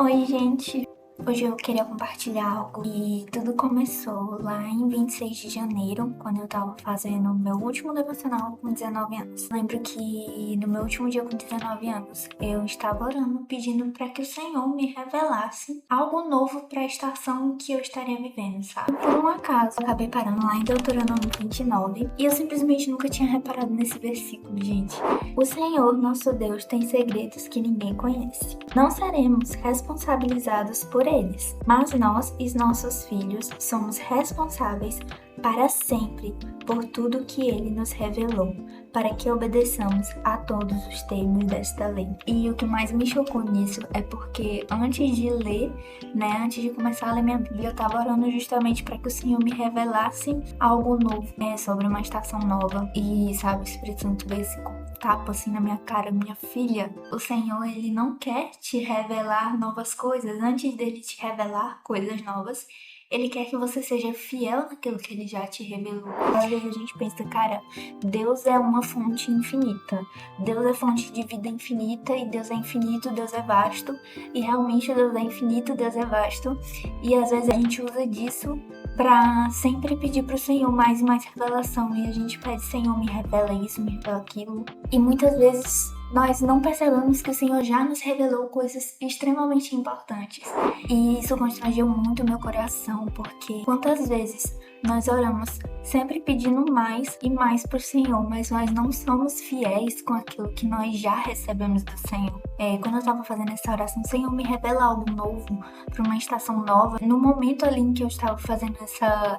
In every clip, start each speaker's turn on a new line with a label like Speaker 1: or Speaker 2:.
Speaker 1: Oi, gente! Hoje eu queria compartilhar algo e tudo começou lá em 26 de janeiro, quando eu tava fazendo o meu último devocional com 19 anos. Lembro que no meu último dia com 19 anos, eu estava orando, pedindo para que o Senhor me revelasse algo novo para a estação que eu estaria vivendo, sabe? E por um acaso, eu acabei parando lá em Deuteronômio 29 e eu simplesmente nunca tinha reparado nesse versículo, gente. O Senhor, nosso Deus, tem segredos que ninguém conhece. Não seremos responsabilizados por eles, mas nós e nossos filhos somos responsáveis para sempre por tudo que ele nos revelou, para que obedeçamos a todos os termos desta lei. E o que mais me chocou nisso é porque antes de ler, antes de começar a ler minha Bíblia, eu tava orando justamente para que o Senhor me revelasse algo novo, sobre uma estação nova. E sabe, o Espírito Santo veio assim com tapa assim na minha cara: minha filha, o Senhor, ele não quer te revelar novas coisas. Antes dele te revelar coisas novas, ele quer que você seja fiel naquilo que ele já te revelou. Às vezes a gente pensa, cara, Deus é uma fonte infinita. Deus é fonte de vida infinita e Deus é infinito, Deus é vasto. E realmente Deus é infinito, Deus é vasto. E às vezes a gente usa disso pra sempre pedir pro Senhor mais e mais revelação. E a gente pede: Senhor, me revela isso, me revela aquilo. E muitas vezes nós não percebemos que o Senhor já nos revelou coisas extremamente importantes. E isso constrangeu muito meu coração, porque quantas vezes nós oramos sempre pedindo mais e mais pro Senhor, mas nós não somos fiéis com aquilo que nós já recebemos do Senhor. Quando eu tava fazendo essa oração: Senhor, me revela algo novo para uma estação nova. No momento ali em que eu estava fazendo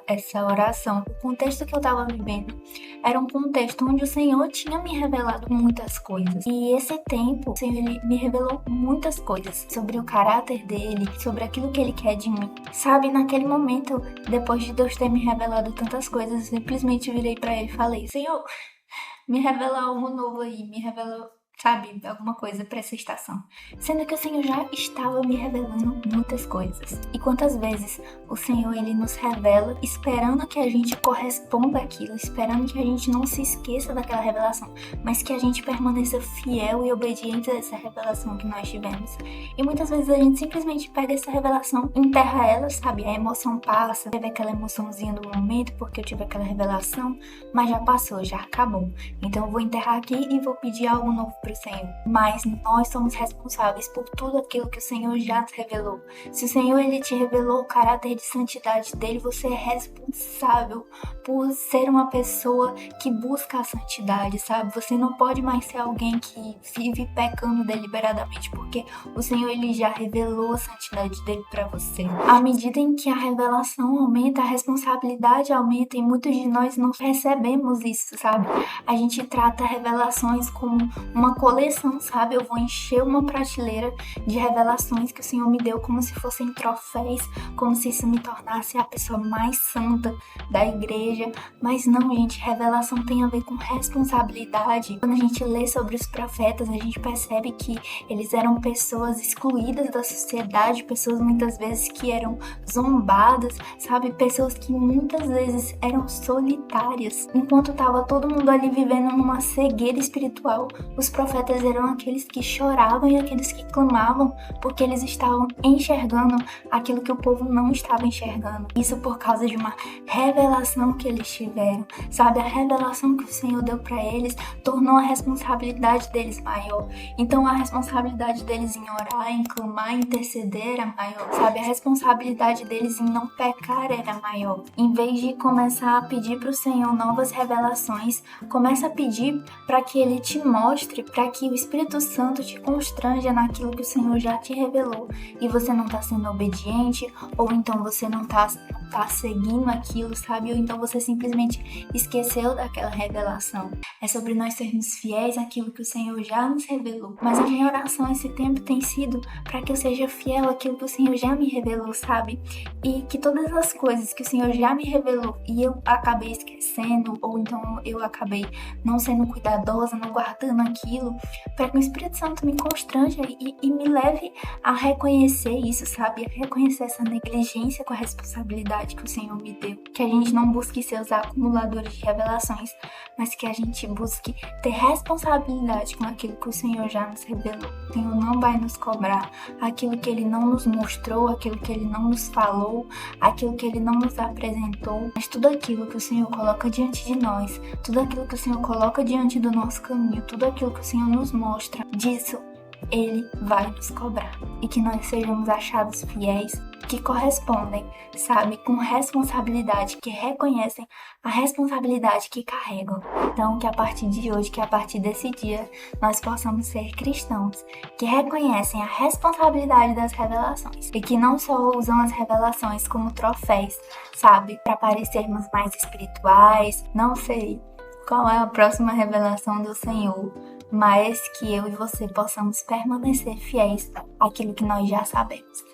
Speaker 1: essa oração, o contexto que eu tava vivendo era um contexto onde o Senhor tinha me revelado muitas coisas. E esse tempo, o Senhor, ele me revelou muitas coisas sobre o caráter dele, sobre aquilo que ele quer de mim. Sabe, naquele momento, depois de Deus ter me revelado tantas coisas, eu simplesmente virei pra ele e falei: Senhor, me revela algo novo aí, me revela, sabe, alguma coisa pra essa estação. Sendo que o Senhor já estava me revelando muitas coisas. E quantas vezes o Senhor, ele nos revela esperando que a gente corresponda àquilo, esperando que a gente não se esqueça daquela revelação, mas que a gente permaneça fiel e obediente a essa revelação que nós tivemos. E muitas vezes a gente simplesmente pega essa revelação, enterra ela, sabe, a emoção passa, teve aquela emoçãozinha do momento porque eu tive aquela revelação, mas já passou, já acabou. Então eu vou enterrar aqui e vou pedir algo novo pro Senhor. Mas nós somos responsáveis por tudo aquilo que o Senhor já nos revelou. Se o Senhor, ele te revelou o caráter de santidade dele, você é responsável por ser uma pessoa que busca a santidade, sabe? Você não pode mais ser alguém que vive pecando deliberadamente, porque o Senhor, ele já revelou a santidade dele para você. À medida em que a revelação aumenta, a responsabilidade aumenta, e muitos de nós não percebemos isso, sabe? A gente trata revelações como uma coleção, sabe? Eu vou encher uma prateleira de revelações que o Senhor me deu como se fossem troféus, como se isso me tornasse a pessoa mais santa da igreja. Mas não, gente, revelação tem a ver com responsabilidade. Quando a gente lê sobre os profetas, a gente percebe que eles eram pessoas excluídas da sociedade, pessoas muitas vezes que eram zombadas, sabe? Pessoas que muitas vezes eram solitárias. Enquanto estava todo mundo ali vivendo numa cegueira espiritual, os profetas eram aqueles que choravam e aqueles que clamavam, porque eles estavam enxergando aquilo que o povo não estava enxergando. Isso por causa de uma revelação que eles tiveram, sabe? A revelação que o Senhor deu para eles tornou a responsabilidade deles maior. Então a responsabilidade deles em orar, em clamar, em interceder era maior, sabe? A responsabilidade deles em não pecar era maior. Em vez de começar a pedir para o Senhor novas revelações, começa a pedir para que ele te mostre, para que o Espírito Santo te constranja naquilo que o Senhor já te revelou e você não está sendo obediente, ou então você não tá seguindo aquilo, sabe? Ou então você simplesmente esqueceu daquela revelação. É sobre nós sermos fiéis àquilo que o Senhor já nos revelou. Mas a minha oração esse tempo tem sido para que eu seja fiel àquilo que o Senhor já me revelou, sabe? E que todas as coisas que o Senhor já me revelou e eu acabei esquecendo, ou então eu acabei não sendo cuidadosa, não guardando aquilo, para que o Espírito Santo me constranja e me leve a reconhecer isso, sabe? A reconhecer essa negligência com a responsabilidade responsabilidade que o Senhor me deu. Que a gente não busque ser os acumuladores de revelações, mas que a gente busque ter responsabilidade com aquilo que o Senhor já nos revelou. O Senhor não vai nos cobrar aquilo que Ele não nos mostrou, aquilo que Ele não nos falou, aquilo que Ele não nos apresentou, mas tudo aquilo que o Senhor coloca diante de nós, tudo aquilo que o Senhor coloca diante do nosso caminho, tudo aquilo que o Senhor nos mostra, disso Ele vai nos cobrar. E que nós sejamos achados fiéis, que correspondem, sabe, com responsabilidade, que reconhecem a responsabilidade que carregam. Então, que a partir de hoje, que a partir desse dia, nós possamos ser cristãos que reconhecem a responsabilidade das revelações e que não só usam as revelações como troféus, sabe, para parecermos mais espirituais. Não sei qual é a próxima revelação do Senhor, mas que eu e você possamos permanecer fiéis àquilo que nós já sabemos.